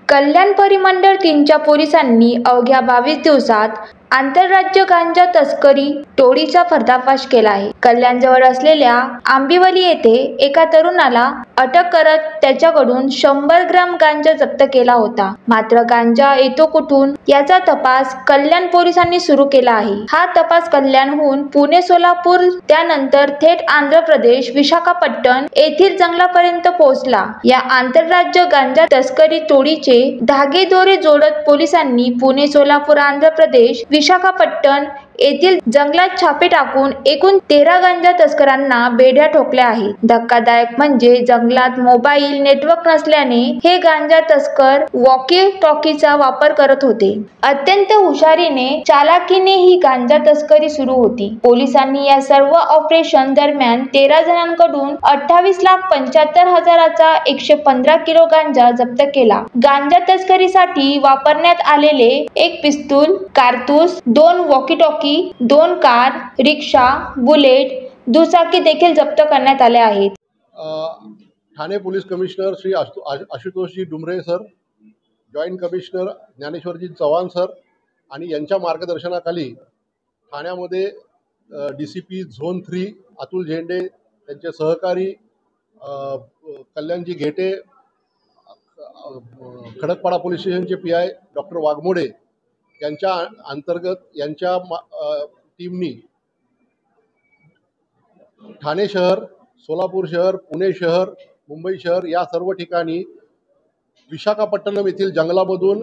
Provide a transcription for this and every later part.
कल्याण परिमंडळ 3च्या पोलिसांनी अवघ्या 22 दिवसात आंतरराज्य गांजा तस्करी टोळीचा पर्दाफाश केला आहे। कल्याणजवळ असलेल्या आंबिवली येथे एका तरुणाला अटक करत त्याच्याकडून 100 ग्रॅम गांजा जप्त केला होता। मात्र गांजा येतो कुठून याचा तपास कल्याण पोलिसांनी सुरू केला आहे। हा तपास कल्याणहून पुणे, सोलापूर त्यानंतर थेट आंध्र प्रदेश विशाखापट्टणम येथील जंगलापर्यंत पोहोचला। या आंतरराज्य गांजा तस्करी टोळीचे धागेदोरे जोडत पोलिसांनी पुणे, सोलापूर, आंध्र प्रदेश, विशाखापट्टणम येथील जंगलात छापे टाकून एकूण 13 गांजा तस्करांना बेड्या ठोकल्या आहेत। धक्कादायक म्हणजे जंगलात मोबाईल नेटवर्क नसल्याने हे गांजा तस्कर वॉकी टॉकीचा वापर करत होते। अत्यंत हुशारीने चालाकीने ही गांजा तस्करी सुरू होती। पोलिसांनी या सर्व ऑपरेशन दरम्यान 13 जणांकडून 28,75,000चा 115 किलो गांजा जप्त केला। गांजा तस्करीसाठी वापरण्यात आलेले एक पिस्तूल, कारतूस, 2 वॉकी टॉकी, 2 कार, रिक्षा, बुलेट, दुचाकी देखील जप्त करण्यात आले आहेत। Thane police commissioner Shri आशुतोषजी Dumre sir, joint commissioner Dnyaneshwarji Chavan sir आणि यांच्या मार्गदर्शनाखाली ठाण्यामध्ये DCP झोन 3 अतुल झेंडे, त्यांचे सहकारी कल्याणजी घेटे, खडकपाडा पोलीस स्टेशनचे PI डॉक्टर वाघमोडे यांच्या अंतर्गत यांच्या टीमनी ठाणे शहर, सोलापूर शहर, पुणे शहर, मुंबई शहर या सर्व ठिकाणी विशाखापट्टणम येथील जंगलामधून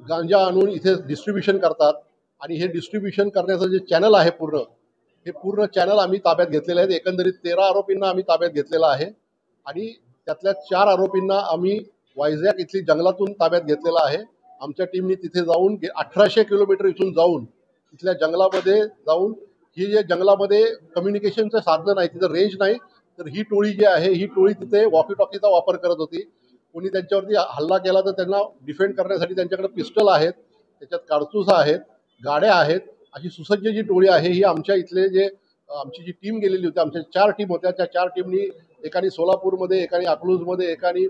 गांजा आणून इथे डिस्ट्रीब्युशन करतात आणि हे डिस्ट्रीब्युशन करण्याचं जे चॅनल आहे हे पूर्ण चॅनल आम्ही ताब्यात घेतलेले आहेत। एकंदरीत 13 आरोपींना आम्ही ताब्यात घेतलेला आहे आणि त्यातल्या 4 आरोपींना आम्ही वायझॅक इथली जंगलातून ताब्यात घेतलेला आहे। आमच्या टीमनी तिथे जाऊन 1800 किलोमीटर इथून जाऊन इथल्या जंगलामध्ये जाऊन ही जे जंगलामध्ये कम्युनिकेशनचं साधन नाही, तिथं रेंज नाही, तर ही टोळी जी आहे ही टोळी तिथे वॉकी टॉकीचा वापर करत होती। कोणी त्यांच्यावरती हल्ला केला तर त्यांना डिफेंड करण्यासाठी त्यांच्याकडे पिस्टल आहेत, त्याच्यात कारतूस आहेत, गाड्या आहेत। अशी सुसज्ज जी टोळी आहे ही आमच्या इथले जे आमची जी टीम गेलेली होती, आमच्या 4 टीम होत्या, त्या 4 टीमनी एकाने सोलापूरमध्ये, एकाने अकलूजमध्ये, एकाने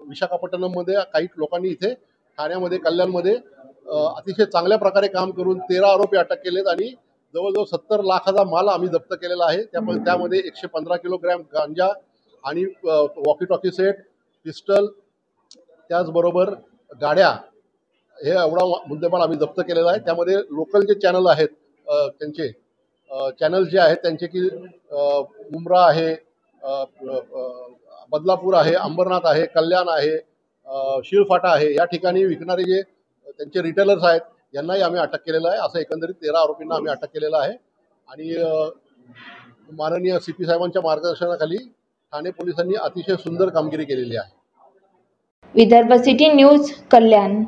विशाखापट्टणममध्ये, काही लोकांनी इथे ठाण्यामध्ये, कल्याणमध्ये अतिशय चांगल्या प्रकारे काम करून 13 आरोपी अटक केलेत आणि जवळजवळ 70 लाखाचा माल आम्ही जप्त केलेला आहे। त्यामध्ये 115 किलोग्रॅम गांजा आणि वॉकी टॉकी सेट, पिस्टल, त्याचबरोबर गाड्या, हे एवढा मुद्देमाल आम्ही जप्त केलेला आहे। त्यामध्ये लोकल जे चॅनल आहेत त्यांचे चॅनल जे आहेत त्यांचे की मुंब्रा आहे, बदलापूर आहे, अंबरनाथ आहे, कल्याण आहे, शिळफाटा आहे, या ठिकाणी विकणारे जे त्यांचे रिटेलर्स आहेत यांनाही आम्ही अटक केलेलं आहे। असं एकंदरीत 13 आरोपींना आम्ही अटक केलेलं आहे आणि माननीय CP साहेबांच्या मार्गदर्शनाखाली ठाणे पोलिसांनी अतिशय सुंदर कामगिरी केलेली आहे। विदर्भ सिटी न्यूज, कल्याण।